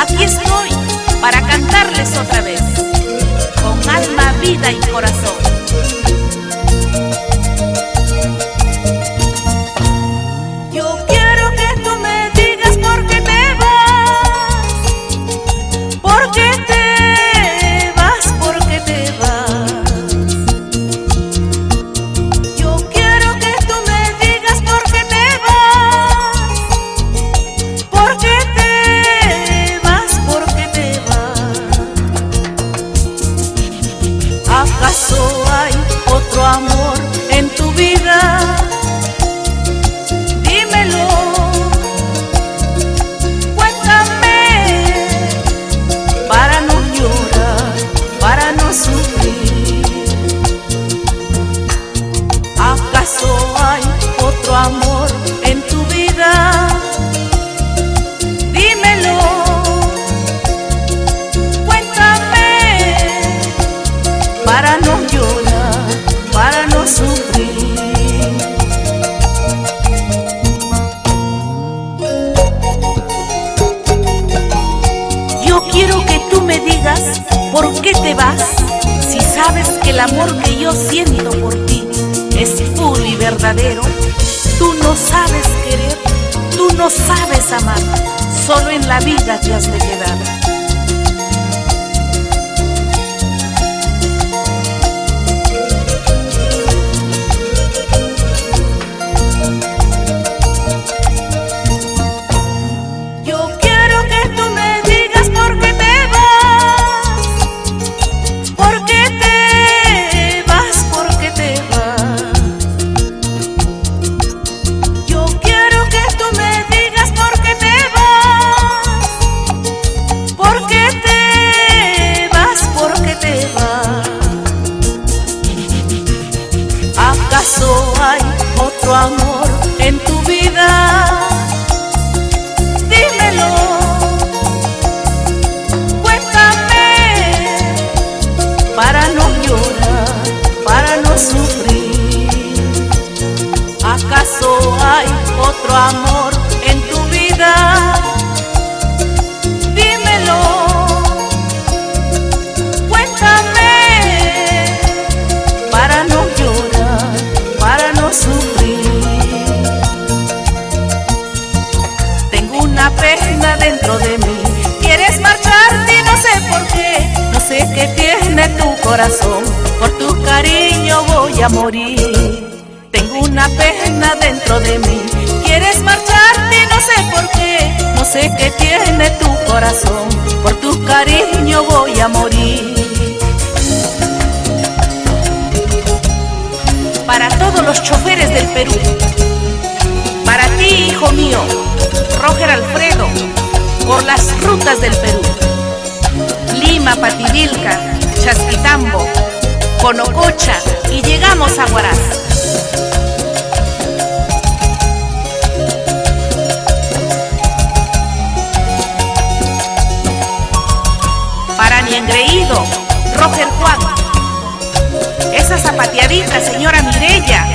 Aquí estoy para cantarles otra vez, con alma, vida y corazón. Yo quiero que tú me digas por qué te vas, por qué te vas, por qué te vas. Yo quiero que tú me digas por qué te vas, por qué te vas, por qué te vas. ¿Acaso hay otro amor en tu vida? Dímelo, cuéntame, para no llorar, para no sufrir. ¿Acaso hay otro amor en tu vida? Dímelo, cuéntame, para no llorar, para no sufrir. Yo quiero que tú me digas por qué te vas, si sabes que el amor que yo siento por ti es puro y verdadero. Tú no sabes querer, tú no sabes amar, solo en la vida te has de quedar. Yo quiero que tú me digas por qué te vas, por qué te vas, por qué te vas. Yo quiero que tú me digas por qué te vas, por qué te vas, por qué te vas. ¿Acaso hay otro amor en tu vida? Dímelo, cuéntame, para no llorar, para no sufrir. ¿Acaso hay otro amor en tu vida? Dímelo, cuéntame, para no llorar, para no sufrir. Tengo una pena dentro de mí, quieres marcharte y no sé por qué. No sé qué tiene tu corazón, por tu cariño voy a morir. Tengo una pena dentro de mí, quieres marcharte y no sé por qué. No sé qué tiene tu corazón, por tu cariño voy a morir. Para todos los choferes del Perú, para ti, hijo mío, Roger Alfredo, por las rutas del Perú: Lima, Pativilca, Chasquitambo, Conococha y llegamos a Huaraz. Para mi engreído, Roger Juan, esa zapateadita, señora Mireya,